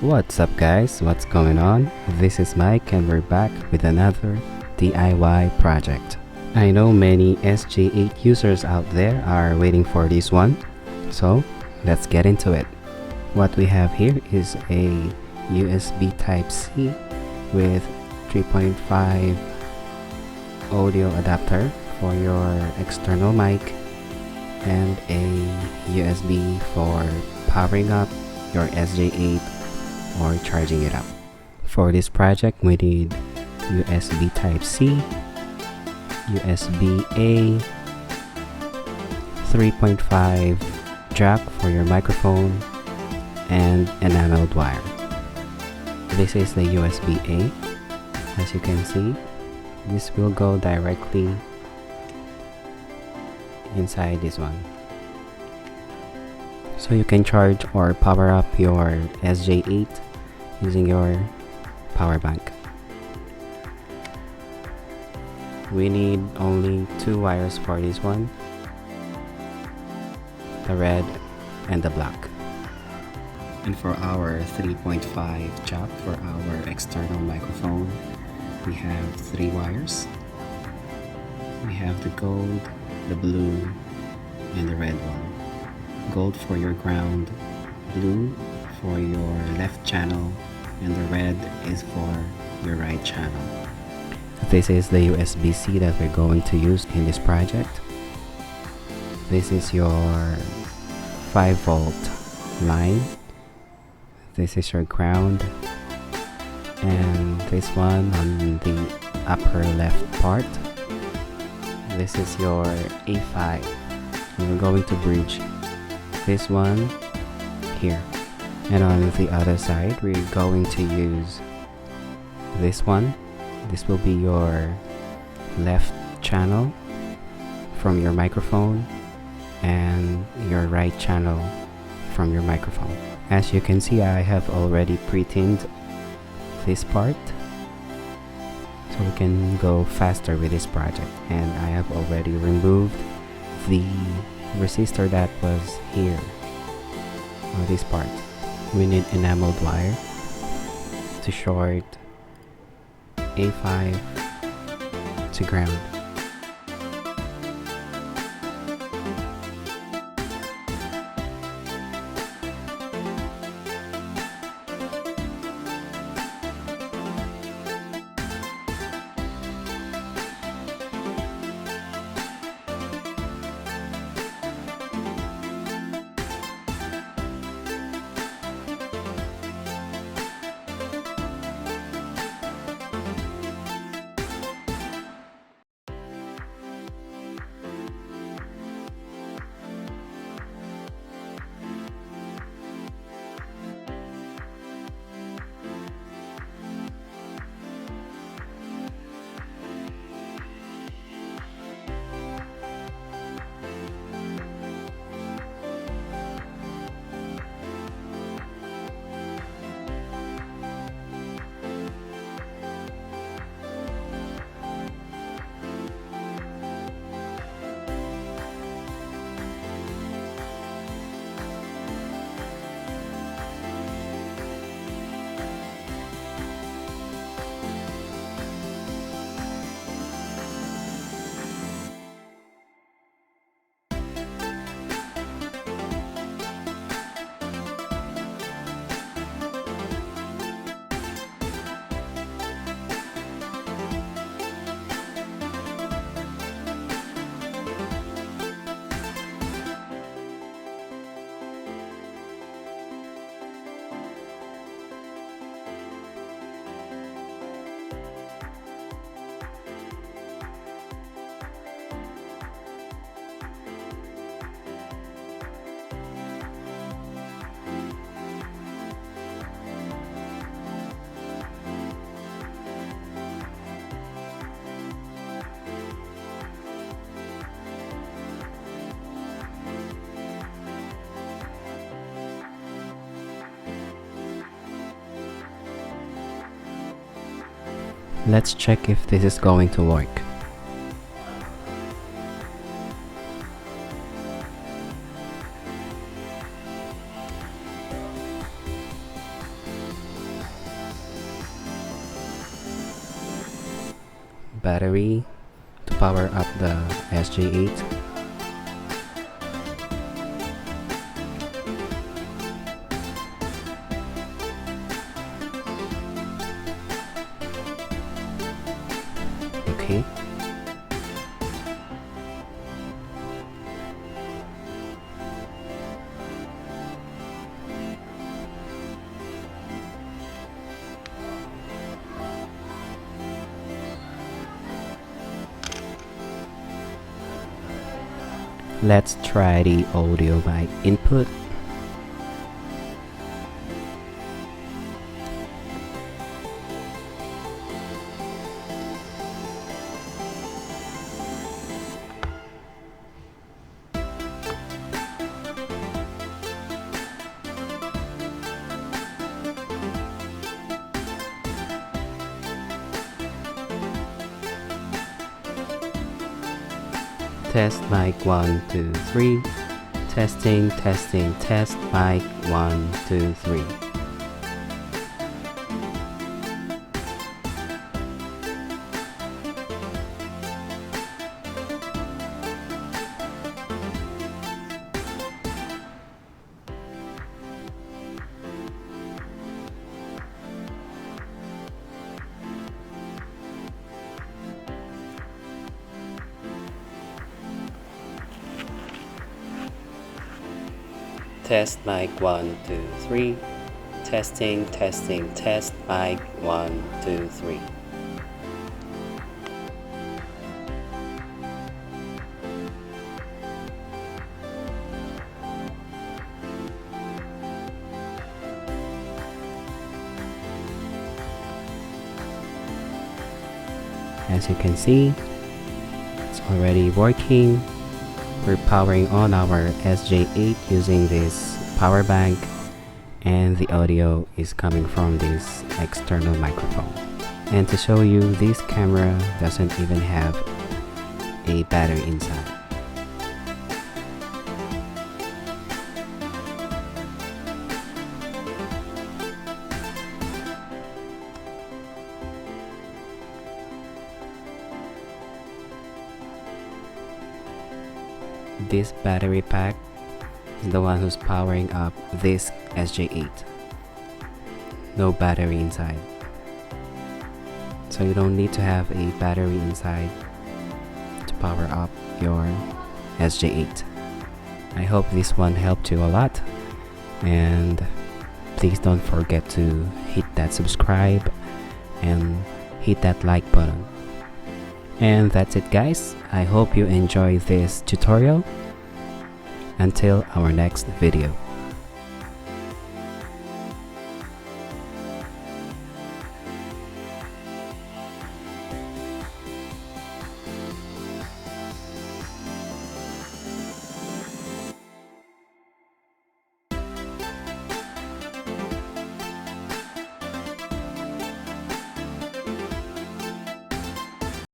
What's up guys, what's going on? This is Mike and we're back with another DIY project. I know many SJ8 users out there are waiting for this one, so let's get into it. What we have here is a USB Type-C with 3.5 audio adapter for your external mic and a USB for powering up your SJ8 or charging it up. For this project we need USB Type-C, USB-A, 3.5 jack for your microphone, and enameled wire. This is the USB-A. As you can see, this will go directly inside this one. So you can charge or power up your SJ8 using your power bank. We need only two wires for this one, the red and the black. And for our 3.5 jack for our external microphone, we have three wires. We have the gold, the blue, and the red one. Gold for your ground, blue for your left channel, and the red is for your right channel. This is the USB-C that we're going to use in this project. This is your 5-volt line. This is your ground, and this one on the upper left part, this is your A5. We're going to bridge this one here, and on the other side we're going to use this one. This will be your left channel from your microphone and your right channel from your microphone. As you can see, I have already pre-tinned this part so we can go faster with this project, and I have already removed the resistor that was here on this part. We need enameled wire to short A5 to ground. Let's check if this is going to work. battery to power up the SJ8. Okay. Let's try the audio mic input. Test mic 1 2 3. Testing, testing, test mic 1 2 3. Test mic 1 2 3. Testing, testing, test mic 1 2 3. As you can see, it's already working. We're powering on our SJ8 using this power bank, and the audio is coming from this external microphone. And to show you, this camera doesn't even have a battery inside. This battery pack is the one who's powering up this SJ8. No battery inside. So you don't need to have a battery inside to power up your SJ8. I hope this one helped you a lot, and please don't forget to hit that subscribe and hit that like button. And that's it, guys. I hope you enjoyed this tutorial. Until our next video.